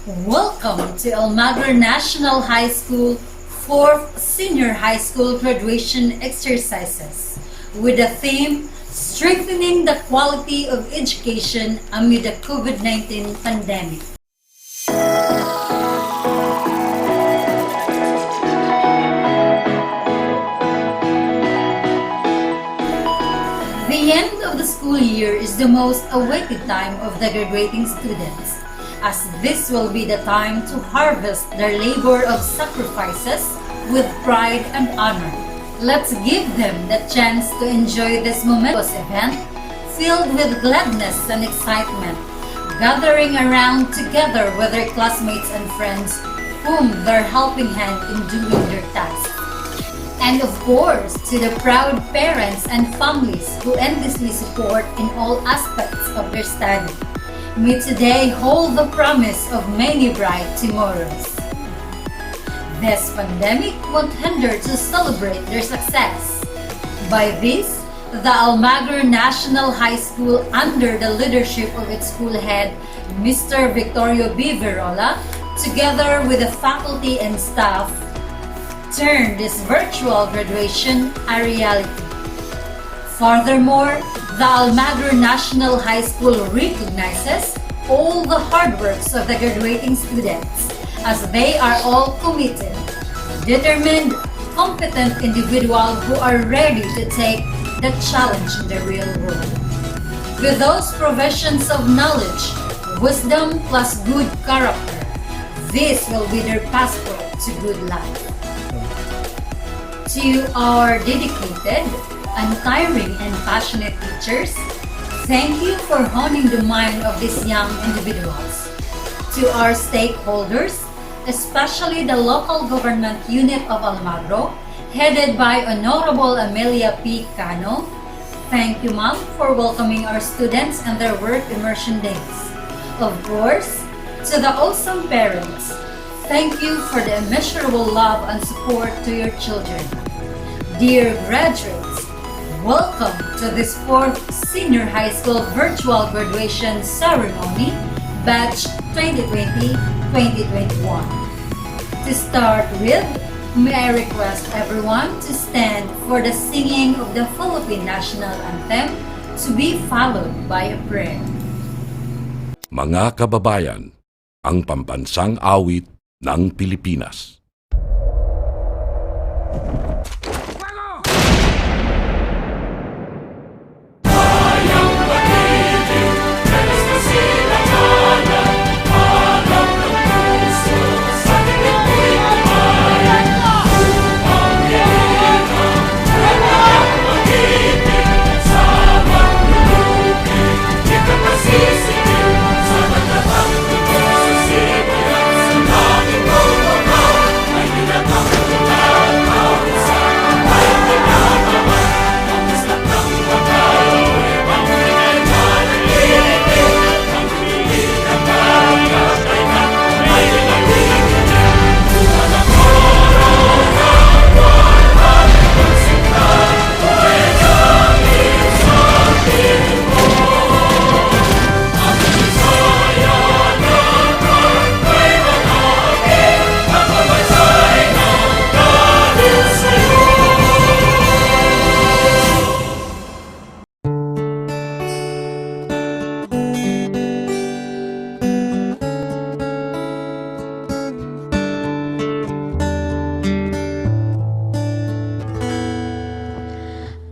Welcome to Almagro National High School 4th Senior High School Graduation Exercises with the theme Strengthening the Quality of Education Amid the COVID-19 Pandemic. The end of the school year is the most awaited time of the graduating students, as this will be the time to harvest their labor of sacrifices with pride and honor. Let's give them the chance to enjoy this momentous event filled with gladness and excitement, gathering around together with their classmates and friends whom they're helping hand in doing their tasks. And of course, to the proud parents and families who endlessly support in all aspects of their study. May today hold the promise of many bright tomorrows. This pandemic won't hinder to celebrate their success. By this, the Almagro National High School, under the leadership of its school head, Mr. Victorio B. Virola, together with the faculty and staff, turn this virtual graduation a reality. Furthermore, the Almagro National High School recognizes all the hard works of the graduating students, as they are all committed, determined, competent individuals who are ready to take the challenge in the real world. With those provisions of knowledge, wisdom plus good character, this will be their passport to good life. To our dedicated, untiring and passionate teachers, thank you for honing the mind of these young individuals. To our stakeholders, especially the local government unit of Almagro, headed by Honorable Amelia P. Cano, thank you, ma'am, for welcoming our students and their work immersion days. Of course, to the awesome parents, thank you for the immeasurable love and support to your children. Dear graduates, welcome to this 4th Senior High School Virtual Graduation Ceremony, Batch 2020-2021. To start with, may I request everyone to stand for the singing of the Philippine National Anthem, to be followed by a prayer. Mga kababayan, ang pambansang awit ng Pilipinas.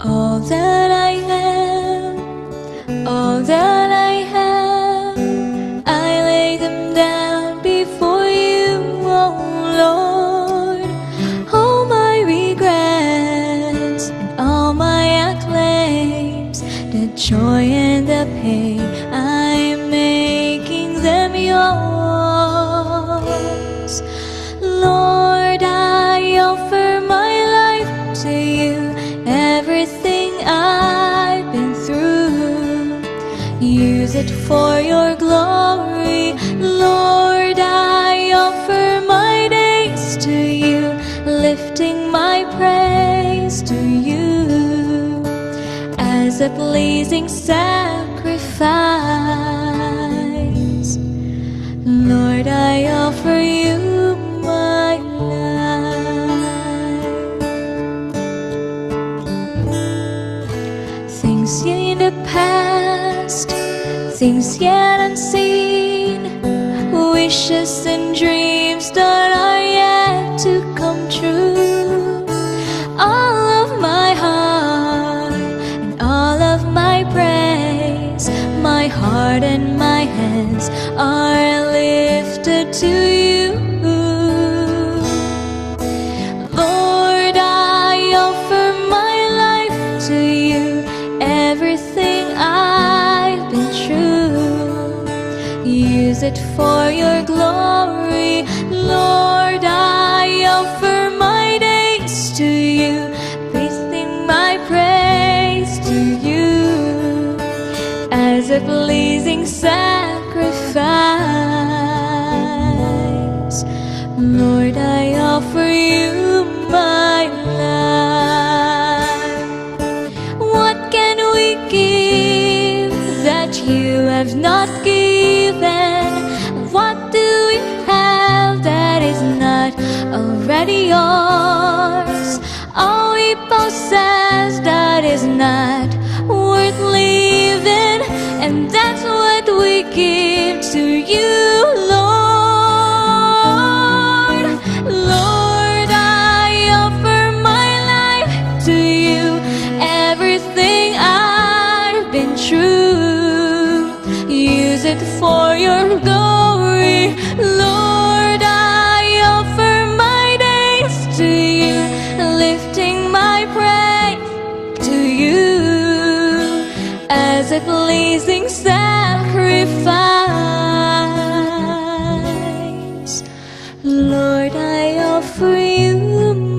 All that I am, all that I have, I lay them down before you, oh Lord. All my regrets and all my acclaims, the joy and the pain, I'm making them yours. Lord, I offer my life to you, everything I've been through. Use it for your glory, Lord. I offer my days to you, lifting my praise to you as a pleasing sacrifice. Lord, I things in the past, things yet unseen, wishes and dreams that are yet to come true. All of my heart and all of my praise, my heart and my hands are lifted to you. Lord, I offer my life to you, everything I've been through. Use it for your glory. Lord, I offer my days to you, breathing my praise to you as a pleasing sacrifice. Lord, I offer you my life. What can we give that you have not given? What do we have that is not already yours? All we possess that is not worth living, and that's what we give to you, Lord. Lord, I offer my life to you, everything I've been through. Use it for your glory. Lord, I offer my days to you, lifting my praise to you as a pleasing sacrifice. Lord, I offer you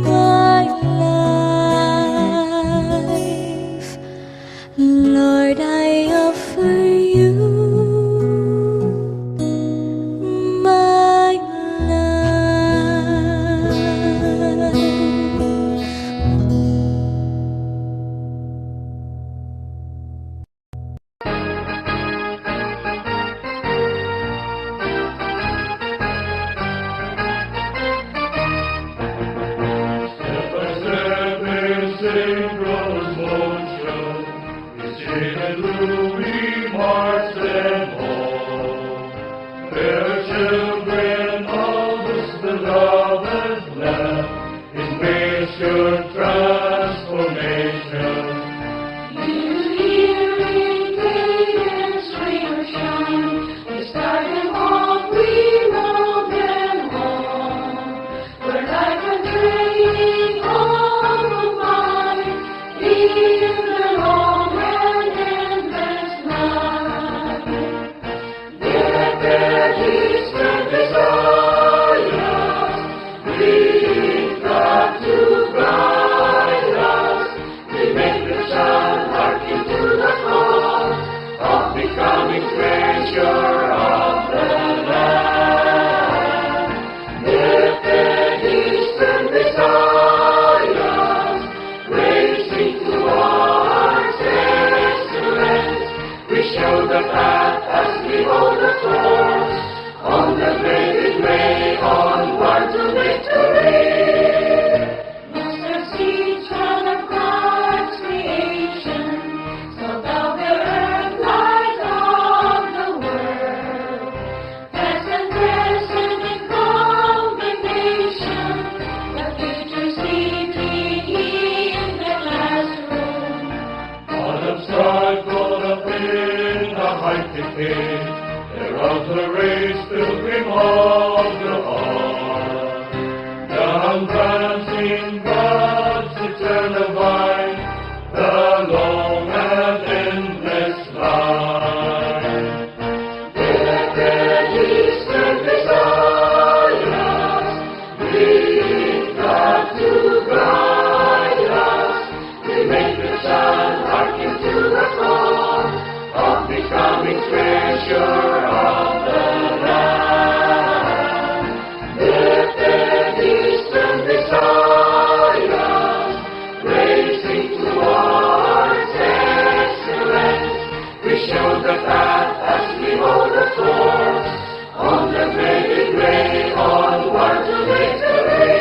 my life. Lord, I offer you my life. Step by step in synchronous motion, each day and through we march them on. Fair children of this beloved land, in measured transformation. You hear in cadence, rain or shine, we start them off, we roll them on. We're like a train on the line, in the long and endless night. Let their distant desires bring God to guide us. We make the child hearken to the call of becoming treasure of the land. Let their distant desires racing towards excellence. We show the path as we hold the course on the graded way onward to victory. Mustard seeds from the God's creation, so thou the earth light of the world. Past and present in combination, the future sleeping in the classroom. Autumn struggled up in the height decay, thereof the race pilgrim of the heart. Down prancing God's eternal vine, the long and endless line. Let their distant desires bring God to guide us. We make the child hearken to the call of becoming treasure of the land. Let their distant desires racing towards excellence. We show the path as we hold the course on the graded way onward to victory.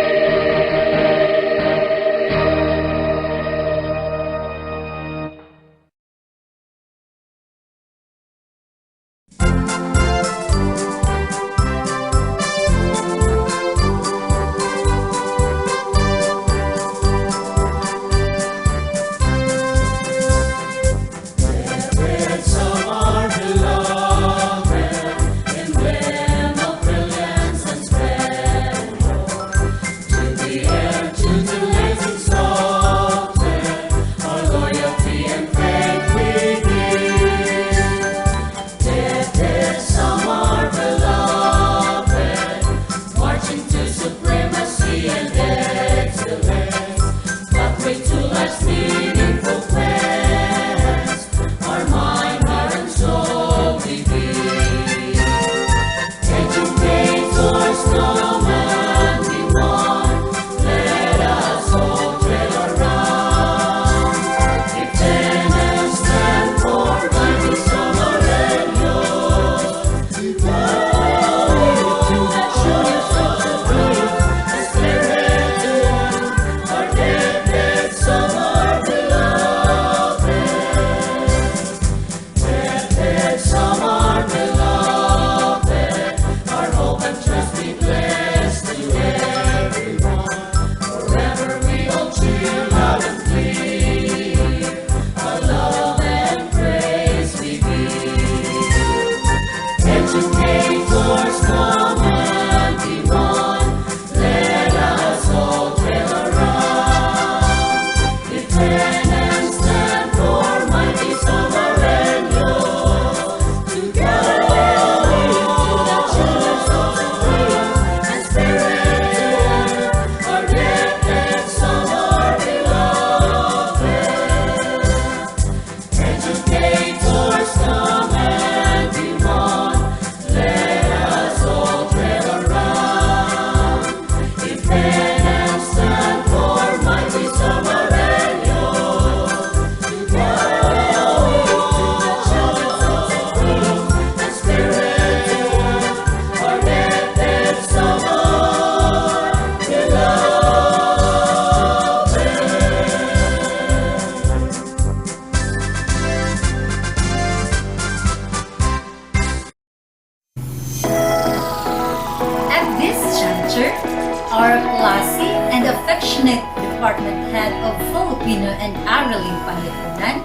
Passionate Department Head of Filipino and Araling Panlipunan,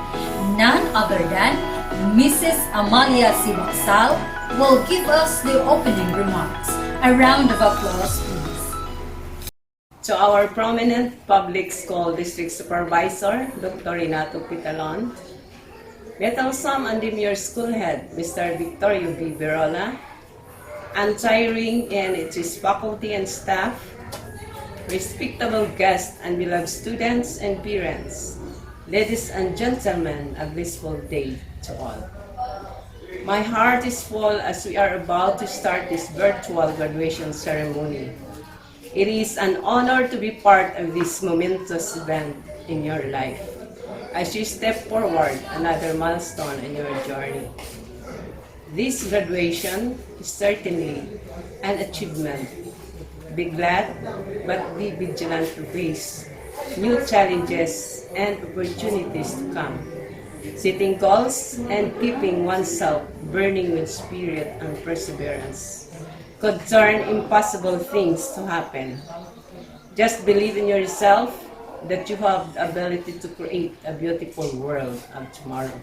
none other than Mrs. Amalia Sibaksal, will give us the opening remarks. A round of applause, please. To our prominent public school district supervisor, Dr. Renato Pitalon, Metalsam and Demure School Head, Mr. Victorio B. Berola, untiring ANHS faculty and staff, respectable guests and beloved students and parents, ladies and gentlemen, a blissful day to all. My heart is full as we are about to start this virtual graduation ceremony. It is an honor to be part of this momentous event in your life as you step forward another milestone in your journey. This graduation is certainly an achievement. Be glad, but be vigilant to face new challenges and opportunities to come. Setting goals and keeping oneself burning with spirit and perseverance could turn impossible things to happen. Just believe in yourself that you have the ability to create a beautiful world of tomorrow.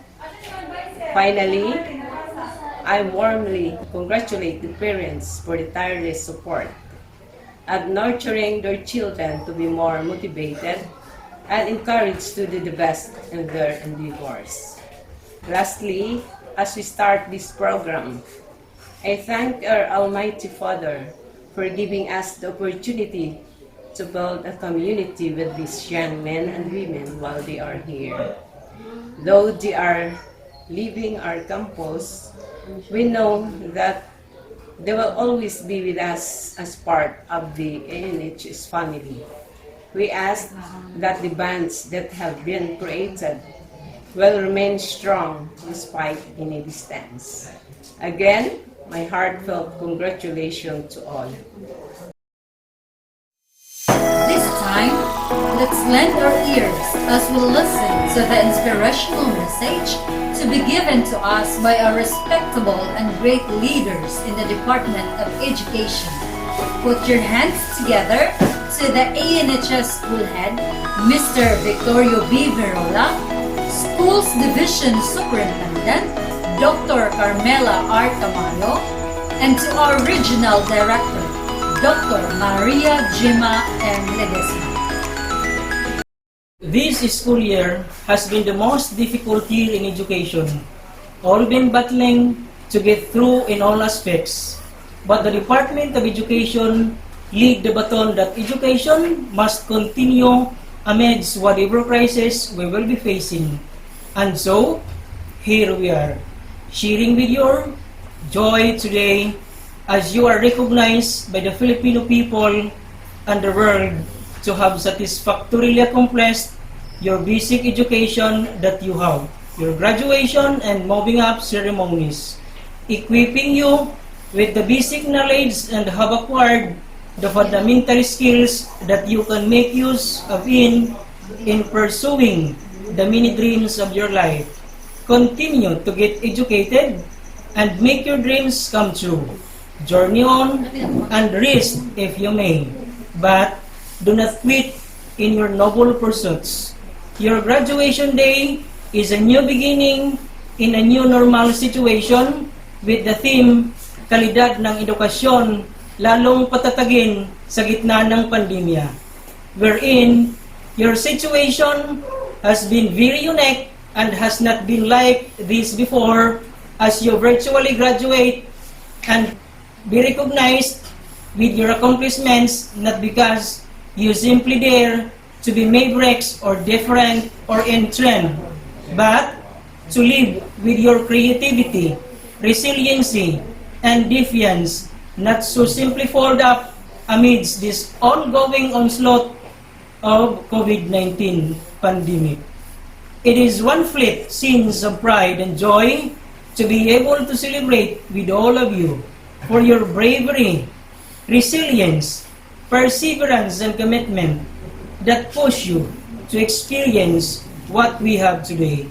Finally, I warmly congratulate the parents for the tireless support at nurturing their children to be more motivated and encouraged to do the best in their endeavors. Lastly, as we start this program, I thank our Almighty Father for giving us the opportunity to build a community with these young men and women while they are here. Though they are leaving our campus, we know that they will always be with us as part of the ANHS family. We ask that the bonds that have been created will remain strong despite any distance. Again, my heartfelt congratulations to all. This time, let's lend our ears as we listen to the inspirational message to be given to us by our respectable and great leaders in the Department of Education. Put your hands together to the ANHS School Head, Mr. Victorio B. Verola, Schools Division Superintendent, Dr. Carmela R. Tamayo, and to our Regional Director, Dr. Maria Jima M. Ledesma. This school year has been the most difficult year in education. All been battling to get through in all aspects. But the Department of Education lead the baton that education must continue amidst whatever crisis we will be facing. And so, here we are, sharing with your joy today as you are recognized by the Filipino people and the world to have satisfactorily accomplished your basic education that you have, your graduation and moving up ceremonies, equipping you with the basic knowledge and have acquired the fundamental skills that you can make use of in pursuing the many dreams of your life. Continue to get educated and make your dreams come true. Journey on and rest if you may, but do not quit in your noble pursuits. Your graduation day is a new beginning in a new normal situation with the theme, Kalidad ng Edukasyon, lalong patatagin sa gitna ng pandemya, wherein your situation has been very unique and has not been like this before as you virtually graduate and be recognized with your accomplishments not because you simply dare to be mavericks or different or in trend, but to live with your creativity, resiliency, and defiance, not so simply fold up amidst this ongoing onslaught of COVID-19 pandemic. It is one flip sense of pride and joy to be able to celebrate with all of you for your bravery, resilience, perseverance, and commitment that push you to experience what we have today.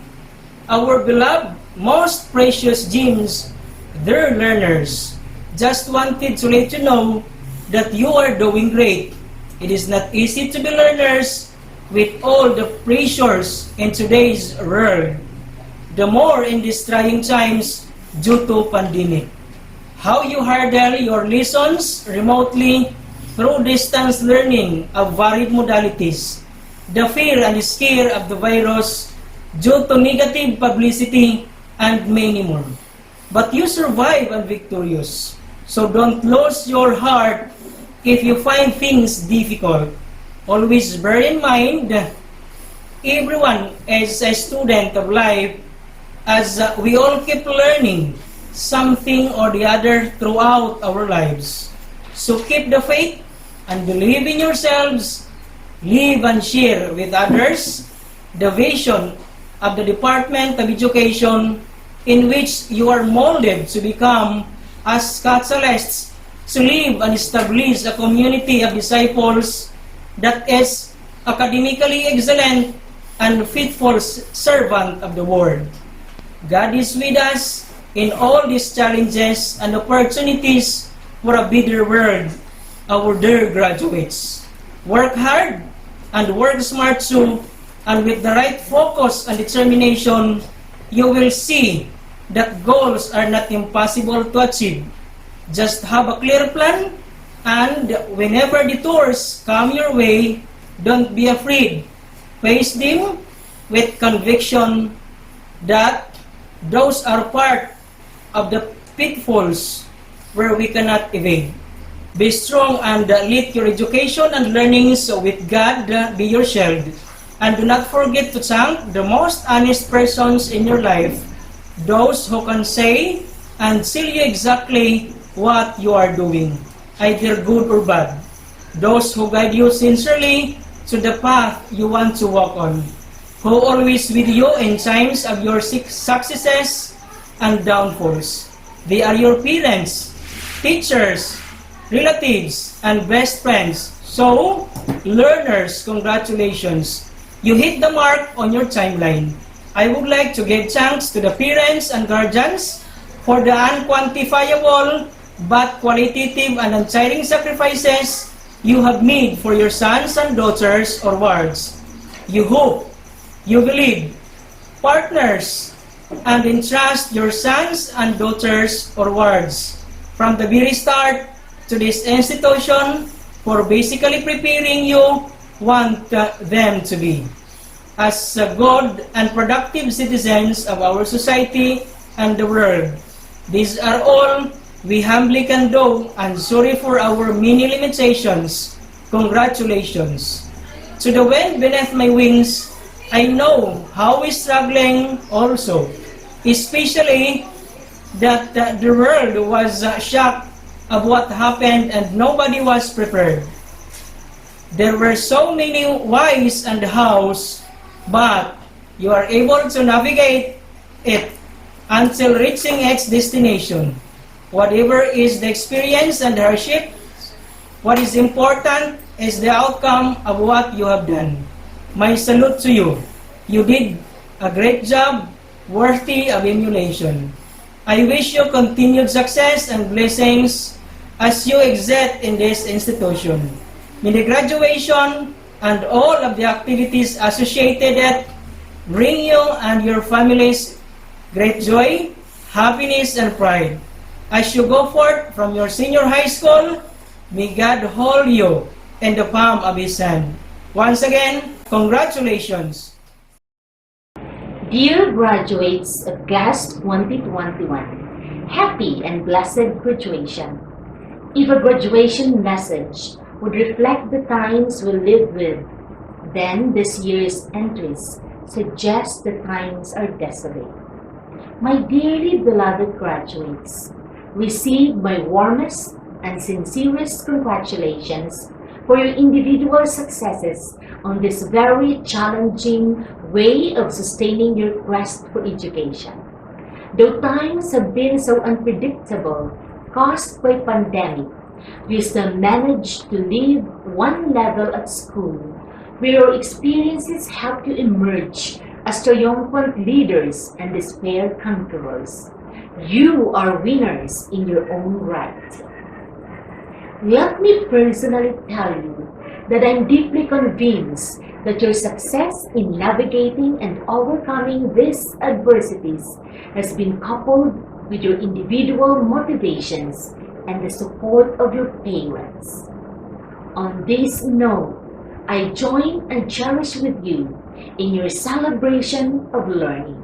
Our beloved, most precious gems, their learners, just wanted to let you know that you are doing great It is not easy to be learners with all the pressures in today's world, the more in these trying times due to pandemic. How you handle your lessons remotely through distance learning of varied modalities, the fear and scare of the virus due to negative publicity, and many more. But you survive and victorious. So don't lose your heart if you find things difficult. Always bear in mind, everyone is a student of life, as we all keep learning something or the other throughout our lives. So keep the faith and believe in yourselves. Live and share with others the vision of the Department of Education, in which you are molded to become as catalysts to live and establish a community of disciples that is academically excellent and faithful servant of the world. God is with us in all these challenges and opportunities for a better world, our dear graduates. Work hard and work smart too, and with the right focus and determination, you will see that goals are not impossible to achieve. Just have a clear plan, and whenever detours come your way, don't be afraid. Face them with conviction that those are part of the pitfalls where we cannot evade. Be strong and let your education and learnings with God be your shield. And do not forget to thank the most honest persons in your life, those who can say and tell you exactly what you are doing, either good or bad. Those who guide you sincerely to the path you want to walk on, who always with you in times of your successes and downfalls. They are your parents, teachers, relatives, and best friends. So, learners, congratulations. You hit the mark on your timeline. I would like to give thanks to the parents and guardians for the unquantifiable but qualitative and untiring sacrifices you have made for your sons and daughters or wards. You hope, you believe, partners, and entrust your sons and daughters or wards from the very start to this institution for basically preparing you want them to be as good and productive citizens of our society and the world. These are all we humbly can do, and sorry for our many limitations. Congratulations. To the wind beneath my wings, I know how we're struggling also, especially that the world was shocked of what happened and nobody was prepared. There were so many whys and hows, but you are able to navigate it until reaching its destination. Whatever is the experience and hardship, what is important is the outcome of what you have done. My salute to you. You did a great job, worthy of emulation. I wish you continued success and blessings as you exit in this institution. May the graduation and all of the activities associated with bring you and your families great joy, happiness, and pride. As you go forth from your senior high school, may God hold you in the palm of His hand. Once again, congratulations. Dear graduates of GAST 2021, happy and blessed graduation. If a graduation message would reflect the times we live with, then this year's entries suggest the times are desolate. My dearly beloved graduates, receive my warmest and sincerest congratulations for your individual successes on this very challenging way of sustaining your quest for education. Though times have been so unpredictable, caused by pandemic, we still managed to live one level at school where your experiences help you emerge as triumphant leaders and despair conquerors. You are winners in your own right. Let me personally tell you that I'm deeply convinced that your success in navigating and overcoming these adversities has been coupled with your individual motivations and the support of your parents. On this note, I join and cherish with you in your celebration of learning.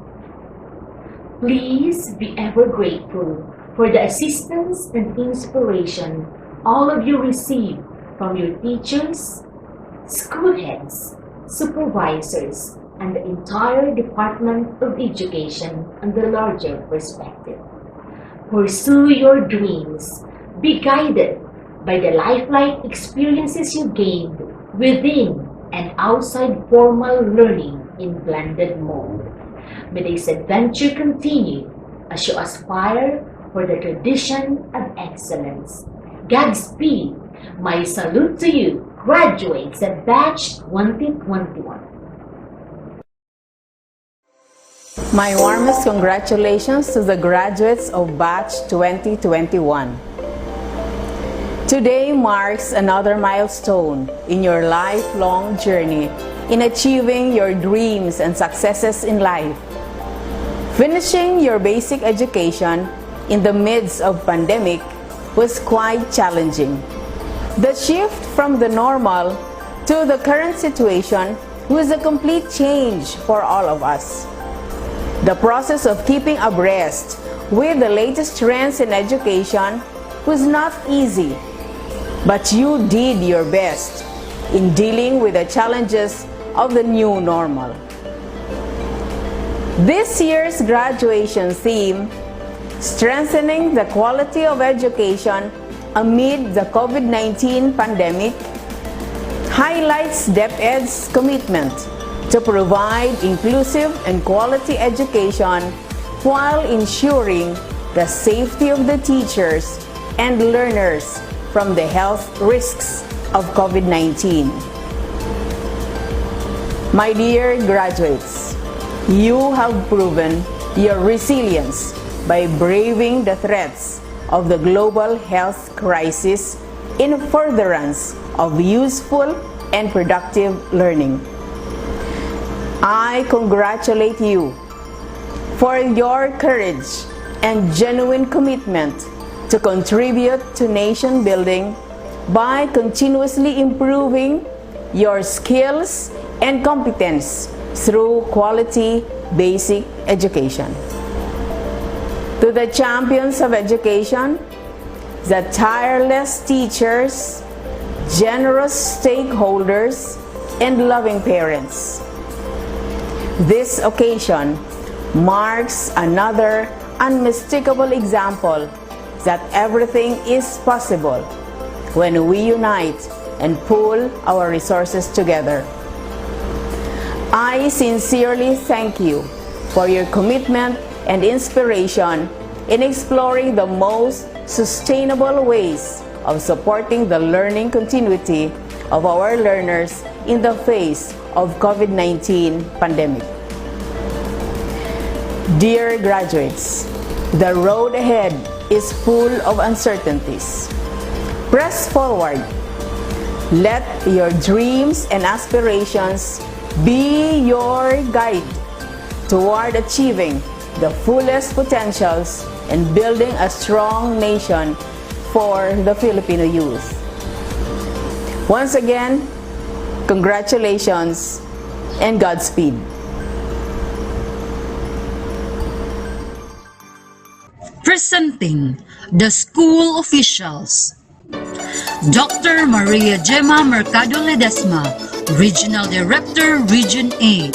Please be ever grateful for the assistance and inspiration all of you receive from your teachers, school heads, supervisors, and the entire Department of Education on the larger perspective. Pursue your dreams. Be guided by the lifelike experiences you gained within and outside formal learning in blended mode. May this adventure continue as you aspire for the tradition of excellence. Godspeed. My salute to you, graduates at Batch 2021. My warmest congratulations to the graduates of Batch 2021. Today marks another milestone in your lifelong journey in achieving your dreams and successes in life. Finishing your basic education in the midst of pandemic was quite challenging. The shift from the normal to the current situation was a complete change for all of us. The process of keeping abreast with the latest trends in education was not easy, but you did your best in dealing with the challenges of the new normal. This year's graduation theme, Strengthening the Quality of Education Amid the COVID-19 Pandemic, highlights DepEd's commitment to provide inclusive and quality education while ensuring the safety of the teachers and learners from the health risks of COVID-19. My dear graduates, you have proven your resilience by braving the threats of the global health crisis in furtherance of useful and productive learning. I congratulate you for your courage and genuine commitment to contribute to nation building by continuously improving your skills and competence through quality basic education. To the champions of education, the tireless teachers, generous stakeholders, and loving parents, this occasion marks another unmistakable example that everything is possible when we unite and pool our resources together. I sincerely thank you for your commitment and inspiration in exploring the most sustainable ways of supporting the learning continuity of our learners in the face of COVID-19 pandemic. Dear graduates, the road ahead is full of uncertainties. Press forward. Let your dreams and aspirations be your guide toward achieving the fullest potentials and building a strong nation for the Filipino youth. Once again, congratulations and Godspeed. Presenting the school officials. Dr. Maria Gemma Mercado Ledesma, Regional Director, Region A.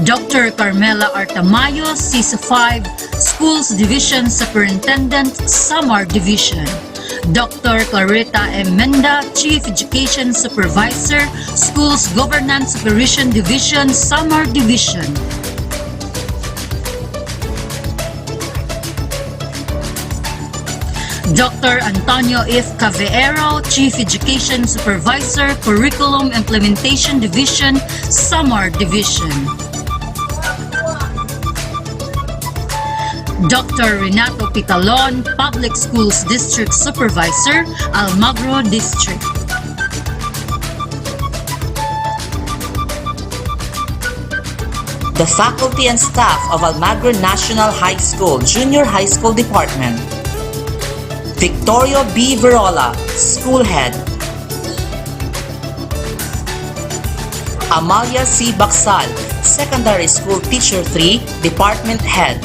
Dr. Carmela Artamayo, CISA 5, Schools Division Superintendent, Samar Division. Dr. Clarita M. Menda, Chief Education Supervisor, Schools Governance Supervision Division, Samar Division. Dr. Antonio F. Caveero, Chief Education Supervisor, Curriculum Implementation Division, Samar Division. Dr. Renato Pitalon, Public Schools District Supervisor, Almagro District. the faculty and staff of Almagro National High School Junior High School Department. Victorio B. Verola, School Head. Amalia C. Baksal, Secondary School Teacher 3, Department Head.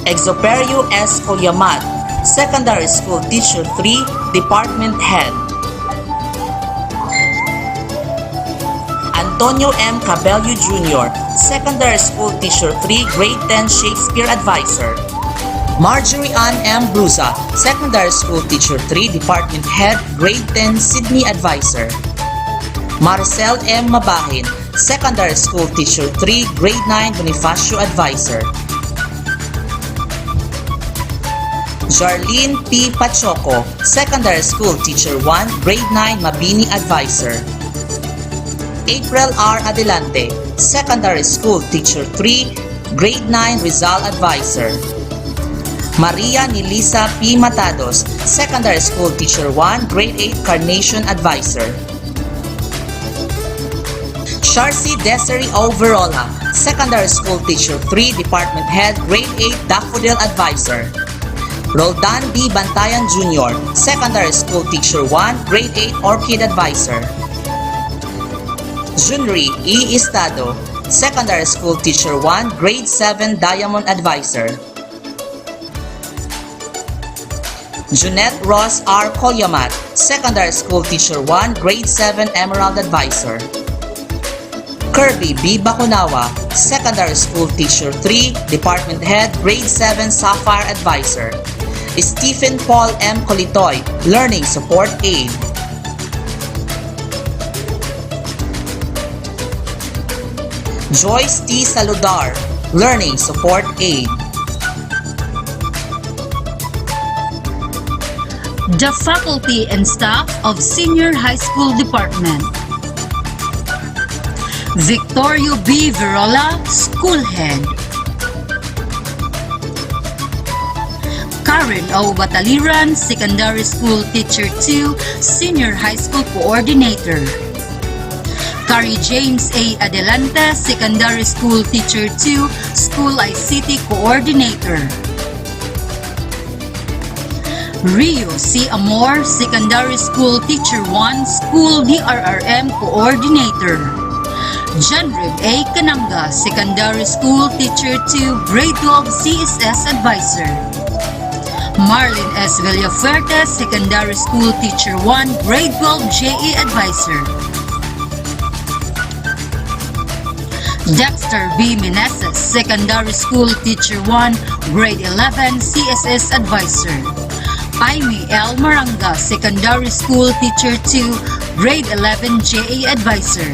Exoperio S. Colyamat, Secondary School Teacher 3, Department Head. Antonio M. Cabello Jr., Secondary School Teacher 3, Grade 10 Shakespeare Advisor. Marjorie Ann M. Bruza, Secondary School Teacher 3, Department Head, Grade 10 Sydney Advisor. Marcel M. Mabahin, Secondary School Teacher 3, Grade 9 Bonifacio Advisor. Jarlene P. Pachoco, Secondary School Teacher 1, Grade 9 Mabini Advisor. April R. Adelante, Secondary School Teacher 3, Grade 9 Rizal Advisor. Maria Nilisa P. Matados, Secondary School Teacher 1, Grade 8 Carnation Advisor. Sharcy Desiree O. Verola, Secondary School Teacher 3, Department Head, Grade 8 Daffodil Advisor. Roldan B. Bantayan Jr., Secondary School Teacher 1, Grade 8 Orchid Advisor. Junri E. Estado, Secondary School Teacher 1, Grade 7 Diamond Advisor. Junette Ross R. Colyamat, Secondary School Teacher 1, Grade 7 Emerald Advisor. Kirby B. Bakunawa, Secondary School Teacher 3, Department Head, Grade 7 Sapphire Advisor. Stephen Paul M. Colitoy, Learning Support Aide. Joyce T. Saludar, Learning Support Aide. The faculty and staff of Senior High School Department. Victorio B. Verola, School Head. Karen O. Bataliran, Secondary School Teacher 2, Senior High School Coordinator. Carrie James A. Adelante, Secondary School Teacher 2, School ICT Coordinator. Rio C. Amor, Secondary School Teacher 1, School DRRM Coordinator. Janred A. Kananga, Secondary School Teacher 2, Grade 12 CSS Advisor. Marlene S. Villafuerte, Secondary School Teacher 1, Grade 12 JE Advisor. Dexter B. Meneses, Secondary School Teacher 1, Grade 11 CSS Advisor. Aimee L. Maranga, Secondary School Teacher 2, Grade 11 JA Advisor.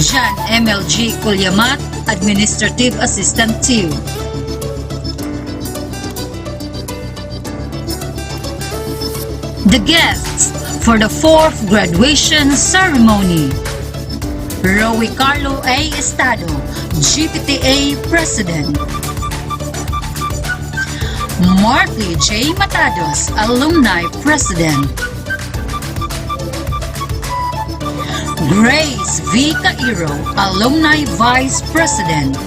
John MLG Colyamat, Administrative Assistant 2. The guests for the 4th graduation ceremony. Rowie Carlo A. Estado, GPTA President. Martley J. Matados, Alumni President. Grace V. Cairo, Alumni Vice President.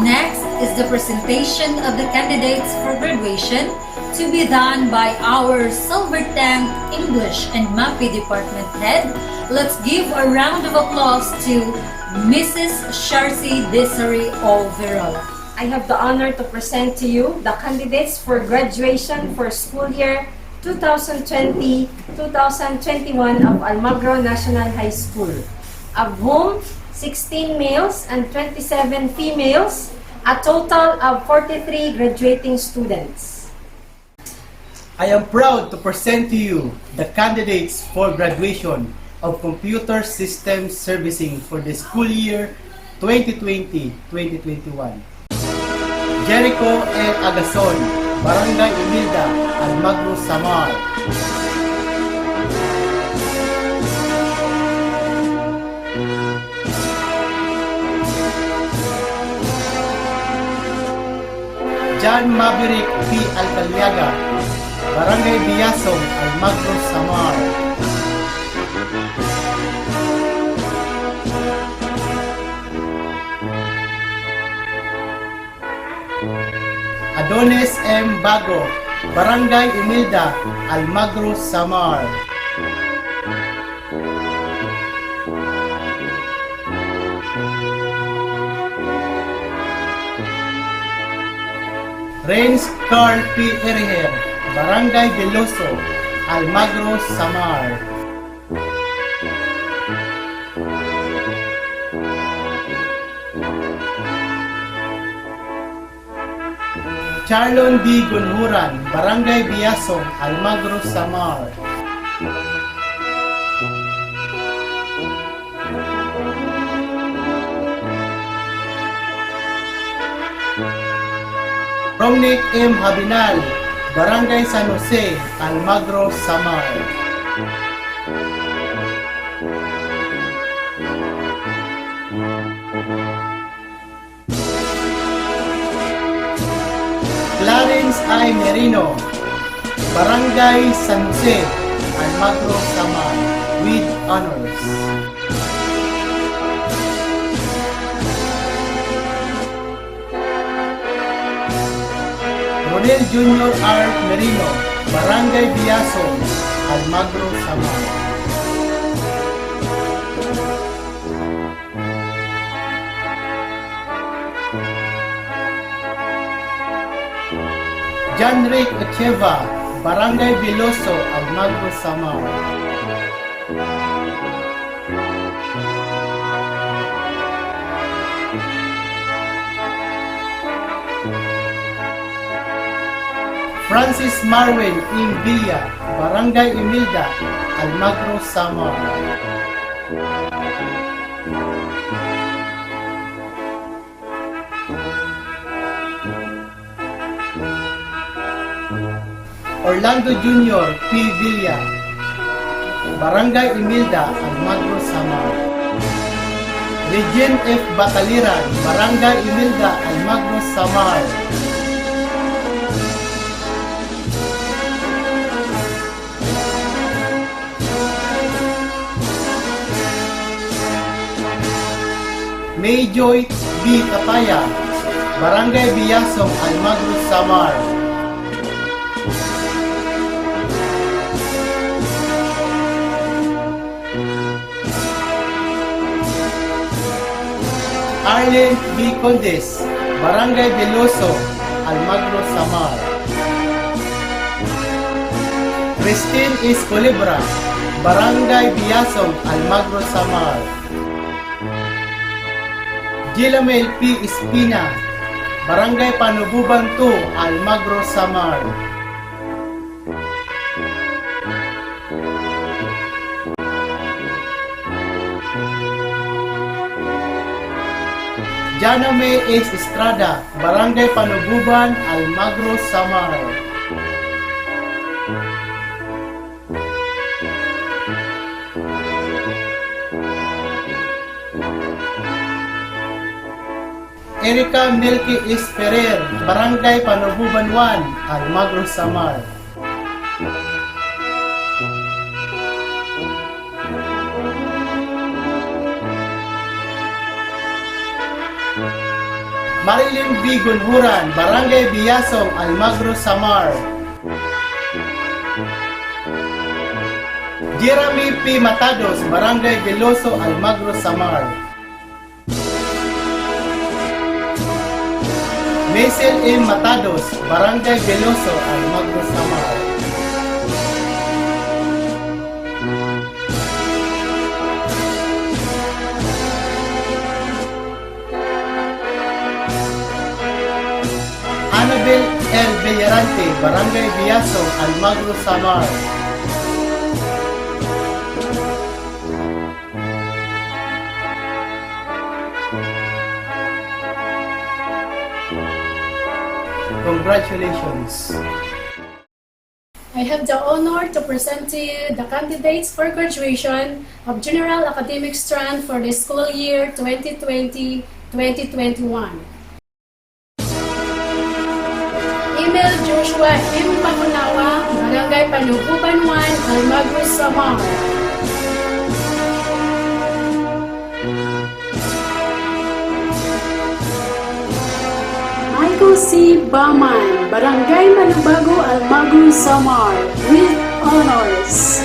Next is the presentation of the candidates for graduation to be done by our Silver Tank English and MAPI Department Head. Let's give a round of applause to Mrs. Sharcy Desiree O. Verola. I have the honor to present to you the candidates for graduation for school year 2020-2021 of Almagro National High School, of whom 16 males and 27 females, a total of 43 graduating students. I am proud to present to you the candidates for graduation of Computer Systems Servicing for the school year 2020-2021. Jericho N. Agason, Barangay Umilda, Almagro, Samar. John Maverick P. Alcaliaga, Barangay Biasong, Almagro, Samar. Adonis M. Bago, Barangay Umilda, Almagro, Samar. Renz Carl P. Eriher, Barangay Veloso, Almagro, Samar. Charlon D. Gunhuran, Barangay Biasong, Almagro, Samar. Romnick M. Habinal, Barangay San Jose, Almagro, Samar. Clarence I. Merino, Barangay San Jose, Almagro, Samar, with honors. Ronel Jr. R. Merino, Barangay Biasong, Almagro, Samar. John Rick Echeva, Barangay Veloso, Almagro, Samar. Francis Marwin Villa, Barangay Umilda, Almagro, Samar. Orlando Jr. P. Villa, Barangay Umilda, Almagro, Samar. Regine F. Bataliran, Barangay Umilda, Almagro, Samar. Mayjoy B. Tapaya, Barangay Biasong, Almagro, Samar. Arlen B. Condes, Barangay Veloso, Almagro, Samar. Christine S. Culebra, Barangay Biasong, Almagro, Samar. Gilamel P. Espina, Barangay Panububan 2, Almagro, Samar. Jana May S. Estrada, Barangay Panububan, Almagro, Samar. Erika Milky S. Ferrer, Barangay Panububan 1, Almagro, Samar. Marilyn B. Gunhuran, Barangay Biasong, Almagro, Samar. Jeremy P. Matados, Barangay Veloso, Almagro, Samar. Maisel M. Matados, Barangay Veloso, Almagro, Samar. Annabel L. Villarante, Barangay Biasong, Almagro, Samar. Congratulations! I have the honor to present to you the candidates for graduation of General Academic Strand for the school year 2020-2021. Email Joshua M. Pakunawa, Barangay Panuguban 1, Almagro, Samar. Michael C. Baman, Barangay Malubago, Almagro, Samar, with honors.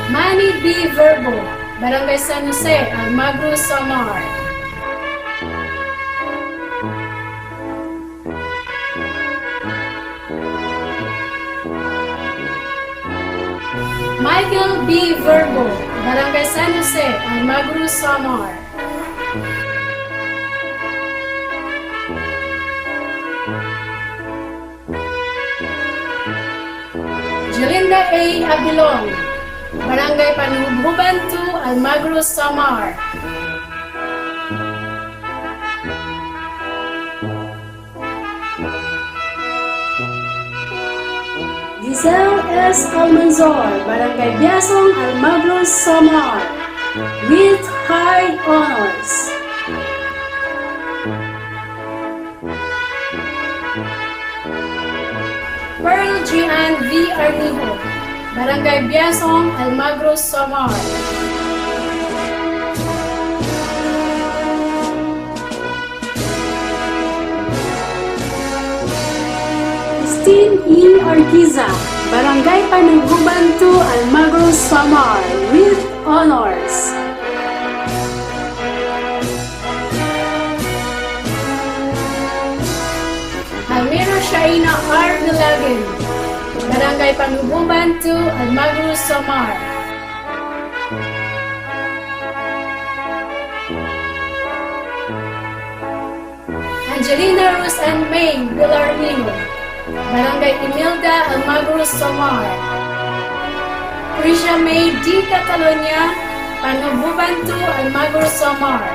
Manny B. Verbo, Barangay San Jose, Almagro, Samar. Michael B. Verbo, Barangay San Jose, Almagro, Samar. Jelinda A. Abilong, Barangay Panuguban 2, Almagro, Samar. Giselle S. Almanzor, Barangay Biasong, Almagro, Samar, with high honors. Pearl Gian V. Arnijo, Barangay Biasong, Almagro, Samar. Christine E. Arquiza, Barangay Panuguban 2, Almagro, Samar, with honors. Almira Shaina R. Dulagan, Barangay Panuguban 2, Almagro, Samar. Angelina Rose and May Villarino, Barangay Imelda, Almagro, Samar. Prisha May D. Catalonia, Panuguban 2, Almagro, Samar.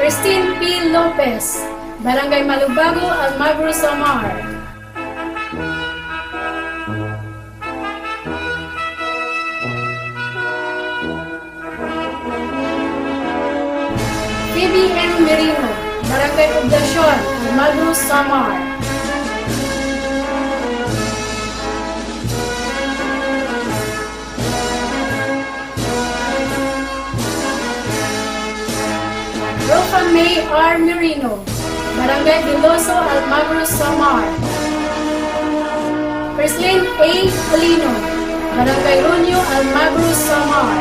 Christine P. Lopez, Barangay Malubago, Almagro, Samar. Phoebe M. Merino, Barangay Poblacion, Almagro, Samar. Rofa May R. Merino, Barangay Biloso, Almagro, Samar. Crislin A. Polino, Barangay Runyo, Almagro, Samar.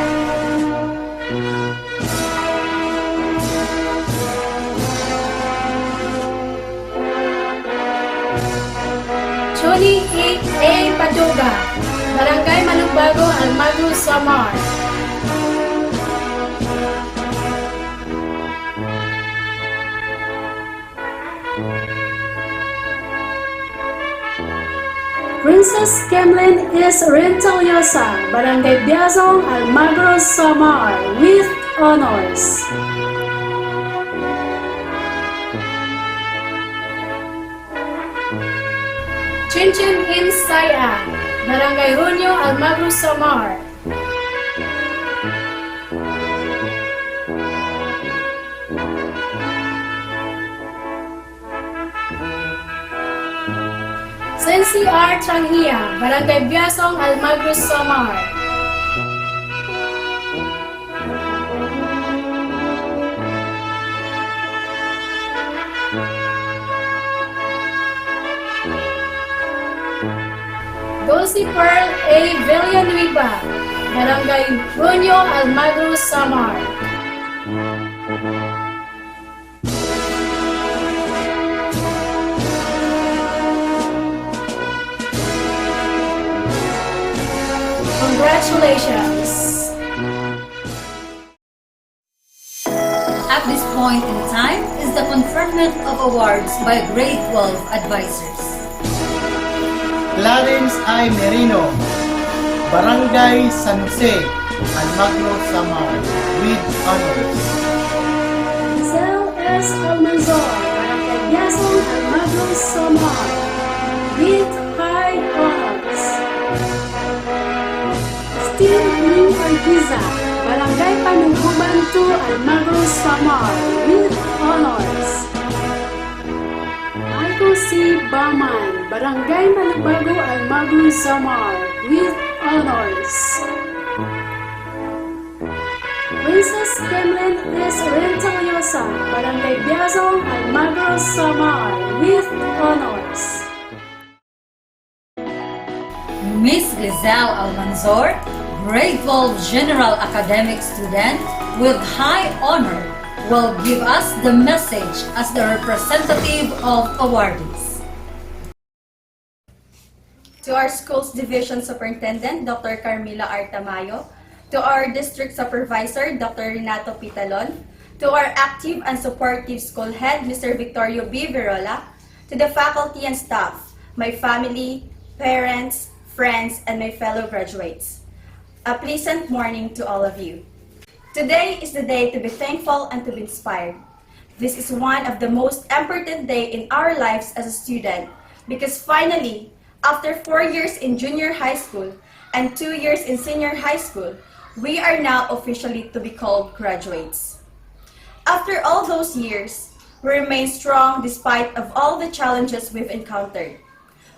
Choni A. Padoga, Barangay Malubago, Almagro, Samar. Princess Kemlin S. Rentaliosa, Barangay Biasong, Almagro, Samar, with honors. Chinchin In Saya, Barangay Runyo, Almagro, Samar. Sensi R. Changhia, Barangay Biasong, Almagro, Samar. Dulce Pearl A. Villanueva, Barangay Runyo, Almagro, Samar. Congratulations! At this point in time is the conferment of awards by grade 12 advisors. Clarence I. Merino, Barangay San Jose, Almagro, Samar, with honors. Giselle S. Almanzor, Barangay Biasong, Almagro, Samar, with high honors. Ning Ortiza, Barangay Panungkuban 2, Almagro, Samar, with honors. Michael C. Baman, Barangay Malubago, Almagro, Samar, with honors. Princess Kemlen S. Rentayosa, Barangay Biazong, Almagro, Samar, with honors. Miss Lizelle Almanzor, grade 12 general academic student with high honor, will give us the message as the representative of awardees. To our school's division superintendent, Dr. Carmila R. Tamayo, to our district supervisor, Dr. Renato Pitalon, to our active and supportive school head, Mr. Victorio B. Virola, to the faculty and staff, my family, parents, friends, and my fellow graduates. A pleasant morning to all of you. Today is the day to be thankful and to be inspired. This is one of the most important days in our lives as a student because finally, after 4 years in junior high school and 2 years in senior high school, we are now officially to be called graduates. After all those years, we remain strong despite of all the challenges we've encountered.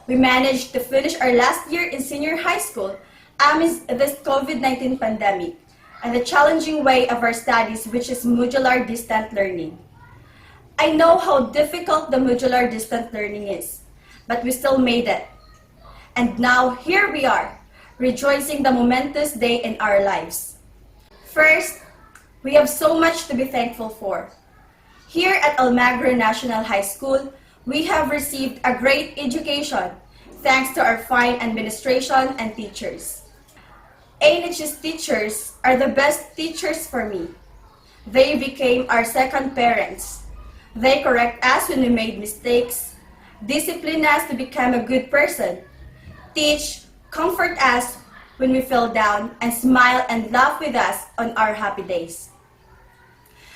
We managed to finish our last year in senior high school amidst this COVID-19 pandemic and the challenging way of our studies, which is modular distant learning. I know how difficult the modular distant learning is, but we still made it. And now here we are, rejoicing the momentous day in our lives. First, we have so much to be thankful for. Here at Almagro National High School, we have received a great education thanks to our fine administration and teachers. ANHS teachers are the best teachers for me. They became our second parents. They correct us when we made mistakes, discipline us to become a good person, teach, comfort us when we fell down, and smile and laugh with us on our happy days.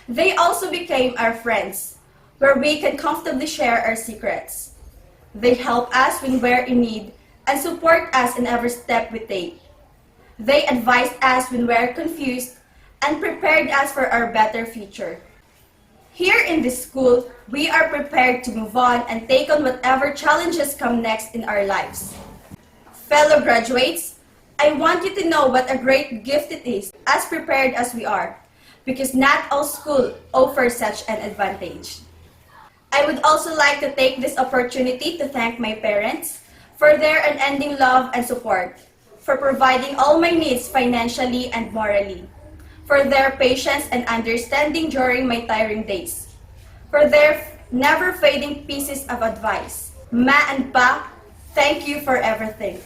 They also became our friends, where we can comfortably share our secrets. They help us when we're in need and support us in every step we take. They advised us when we're confused and prepared us for our better future. Here in this school, we are prepared to move on and take on whatever challenges come next in our lives. Fellow graduates, I want you to know what a great gift it is, as prepared as we are, because not all schools offer such an advantage. I would also like to take this opportunity to thank my parents for their unending love and support, for providing all my needs financially and morally, for their patience and understanding during my tiring days, for their never-fading pieces of advice. Ma and Pa, thank you for everything.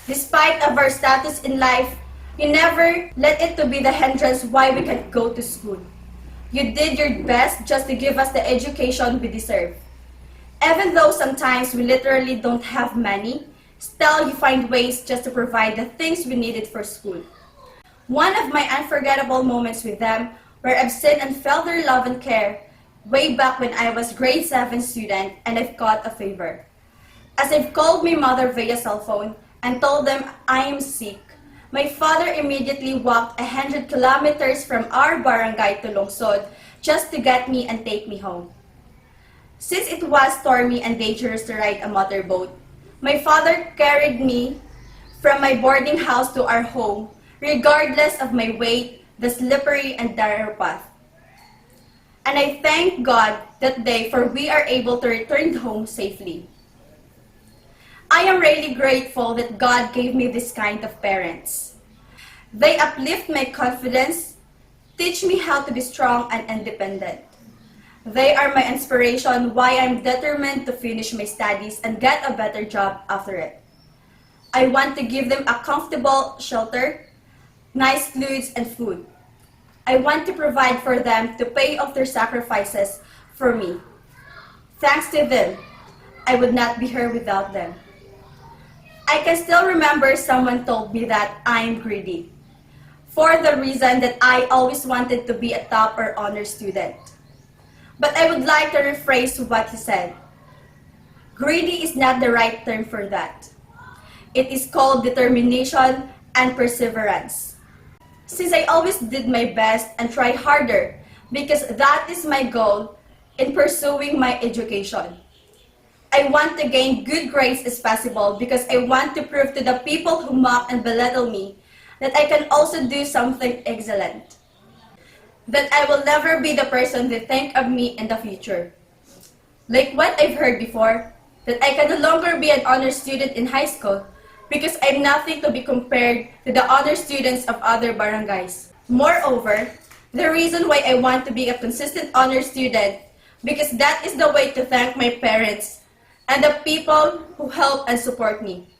Despite of our status in life, you never let it to be the hindrance why we can't go to school. You did your best just to give us the education we deserve. Even though sometimes we literally don't have money, still you find ways just to provide the things we needed for school. One of my unforgettable moments with them where I've seen and felt their love and care way back when I was grade 7 student and I've got a favor. As I've called my mother via cell phone and told them I am sick, my father immediately walked 100 kilometers from our barangay to Lungsod just to get me and take me home. Since it was stormy and dangerous to ride a motorboat, my father carried me from my boarding house to our home, regardless of my weight, the slippery and narrow path. And I thank God that day for we are able to return home safely. I am really grateful that God gave me this kind of parents. They uplift my confidence, teach me how to be strong and independent. They are my inspiration why I'm determined to finish my studies and get a better job after it. I want to give them a comfortable shelter, nice clothes and food. I want to provide for them to pay off their sacrifices for me. Thanks to them, I would not be here without them. I can still remember someone told me that I'm greedy, for the reason that I always wanted to be a top or honor student. But I would like to rephrase what he said. Greedy is not the right term for that. It is called determination and perseverance. Since I always did my best and tried harder because that is my goal in pursuing my education. I want to gain good grades as possible because I want to prove to the people who mock and belittle me that I can also do something excellent. That I will never be the person they think of me in the future. Like what I've heard before, that I can no longer be an honor student in high school because I'm nothing to be compared to the honor students of other barangays. Moreover, the reason why I want to be a consistent honor student because that is the way to thank my parents and the people who help and support me.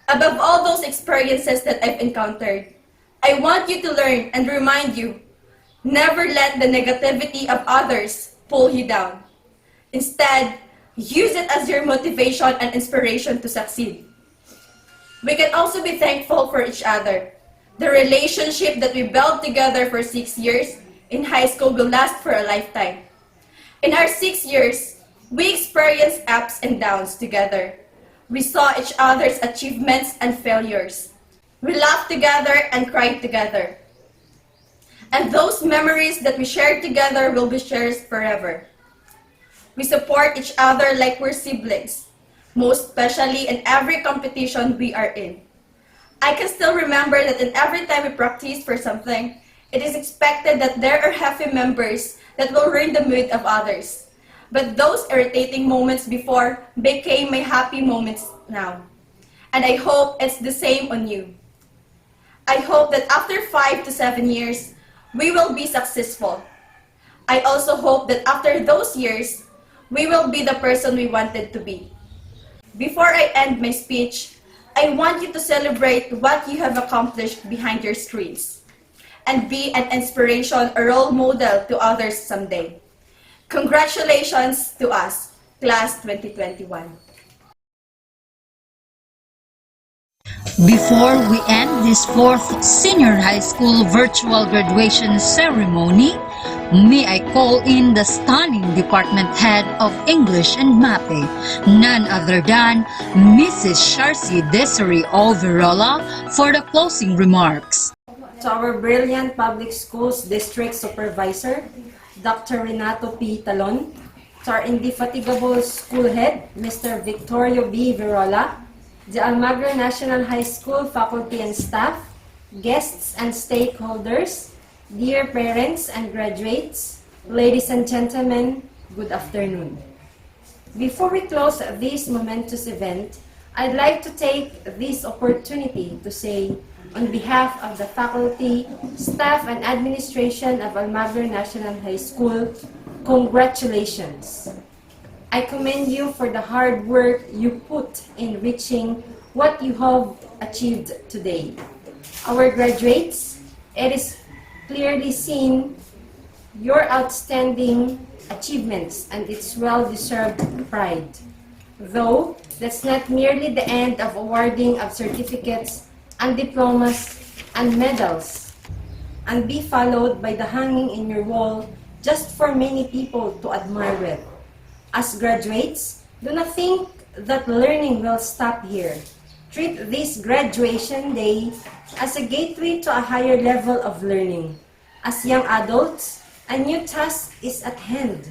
Above all those experiences that I've encountered, I want you to learn and remind you, never let the negativity of others pull you down. Instead, use it as your motivation and inspiration to succeed. We can also be thankful for each other. The relationship that we built together for 6 years in high school will last for a lifetime. In our 6 years, we experienced ups and downs together. We saw each other's achievements and failures. We laughed together and cried together. And those memories that we shared together will be cherished forever. We support each other like we're siblings, most especially in every competition we are in. I can still remember that in every time we practice for something, it is expected that there are happy members that will ruin the mood of others. But those irritating moments before became my happy moments now. And I hope it's the same on you. I hope that after 5 to 7 years, we will be successful. I also hope that after those years, we will be the person we wanted to be. Before I end my speech, I want you to celebrate what you have accomplished behind your screens and be an inspiration, a role model to others someday. Congratulations to us, Class 2021. Before we end this 4th Senior High School virtual graduation ceremony, may I call in the stunning department head of English and MAPE, none other than Mrs. Sharcy Desiree Alverola for the closing remarks. To our brilliant public schools district supervisor, Dr. Renato P. Talon, to our indefatigable school head, Mr. Victorio B. Virola, the Almagro National High School faculty and staff, guests and stakeholders, dear parents and graduates, ladies and gentlemen, good afternoon. Before we close this momentous event, I'd like to take this opportunity to say, on behalf of the faculty, staff, and administration of Almagro National High School, congratulations. I commend you for the hard work you put in reaching what you have achieved today. Our graduates, it is clearly seen your outstanding achievements and its well-deserved pride. Though, that's not merely the end of awarding of certificates and diplomas and medals, and be followed by the hanging in your wall just for many people to admire with. As graduates, do not think that learning will stop here. Treat this graduation day as a gateway to a higher level of learning. As young adults, a new task is at hand.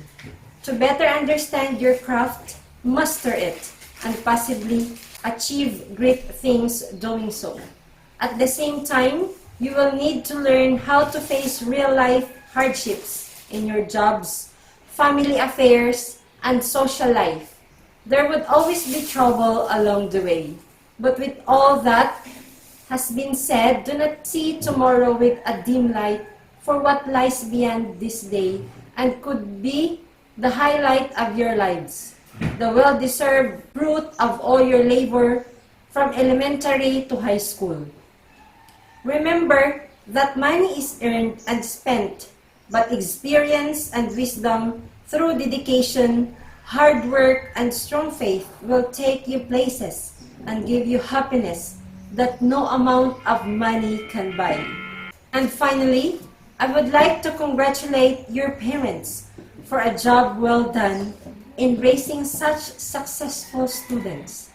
To better understand your craft, master it, and possibly achieve great things doing so. At the same time, you will need to learn how to face real-life hardships in your jobs, family affairs, and social life. There would always be trouble along the way. But with all that has been said, do not see tomorrow with a dim light for what lies beyond this day and could be the highlight of your lives, the well-deserved fruit of all your labor from elementary to high school. Remember that money is earned and spent, but experience and wisdom through dedication, hard work, and strong faith will take you places and give you happiness that no amount of money can buy. And finally, I would like to congratulate your parents for a job well done in raising such successful students.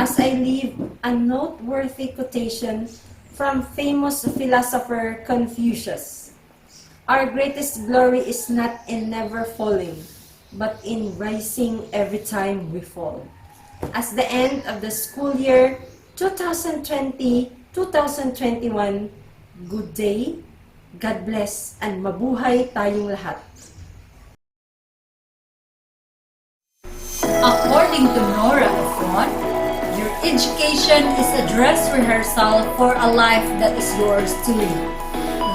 as I leave a noteworthy quotation from famous philosopher Confucius. Our greatest glory is not in never falling, but in rising every time we fall. As the end of the school year 2020-2021, good day, God bless, and mabuhay tayong lahat. According to Nora Efron, your education is a dress rehearsal for a life that is yours to live.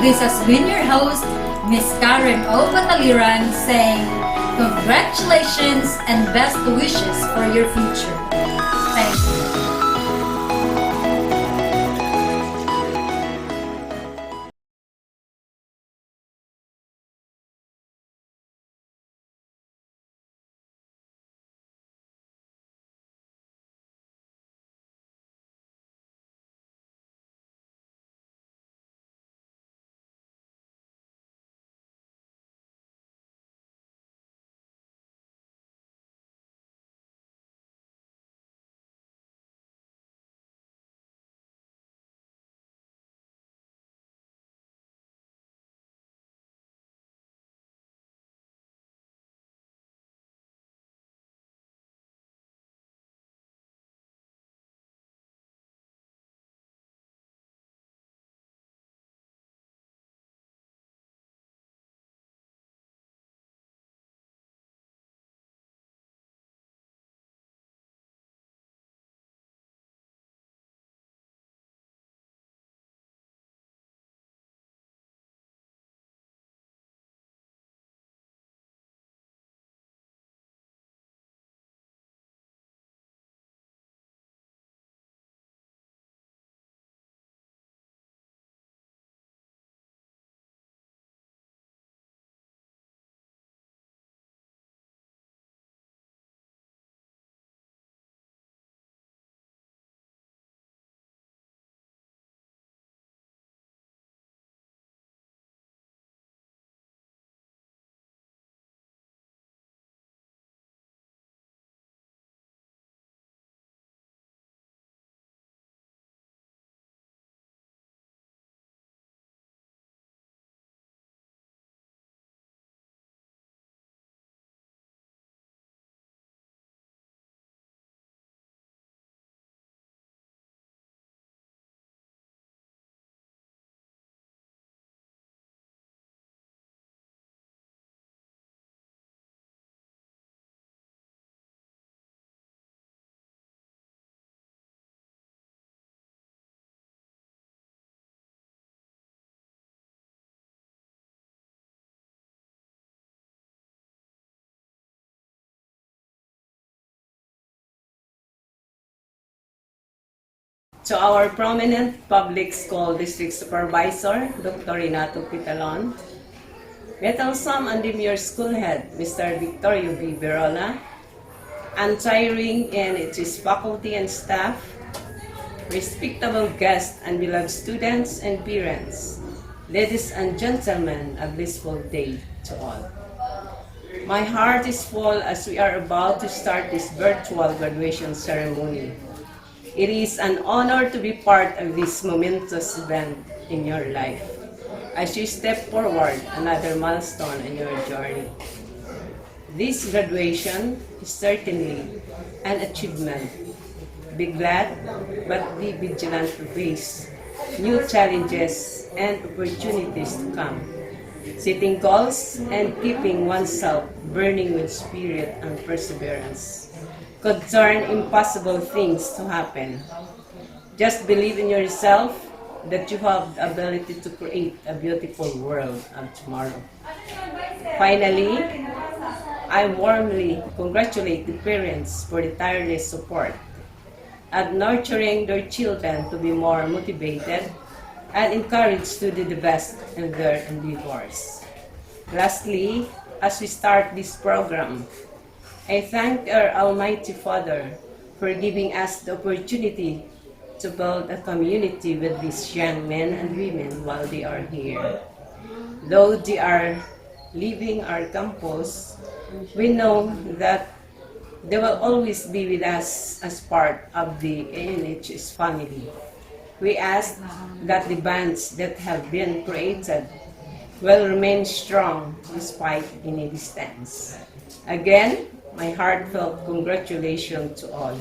This has been your host, Miss Karen O. Bataliran, saying congratulations and best wishes for your future. Thank you. To our prominent public school district supervisor, Dr. Renato Pitalon, mettlesome and demure school head, Mr. Victorio V. Verola, untiring in its faculty and staff, respectable guests and beloved students and parents, ladies and gentlemen, a blissful day to all. My heart is full as we are about to start this virtual graduation ceremony. It is an honor to be part of this momentous event in your life as you step forward another milestone in your journey. This graduation is certainly an achievement. Be glad, but be vigilant to face new challenges and opportunities to come. Setting goals and keeping oneself burning with spirit and perseverance could turn impossible things to happen. Just believe in yourself that you have the ability to create a beautiful world of tomorrow. Finally, I warmly congratulate the parents for the tireless support and nurturing their children to be more motivated and encouraged to do the best in their endeavors. Lastly, as we start this program, I thank our Almighty Father for giving us the opportunity to build a community with these young men and women while they are here. Though they are leaving our campus, we know that They will always be with us as part of the ANHS family. We ask that the bonds that have been created will remain strong despite any distance. Again, my heartfelt congratulations to all.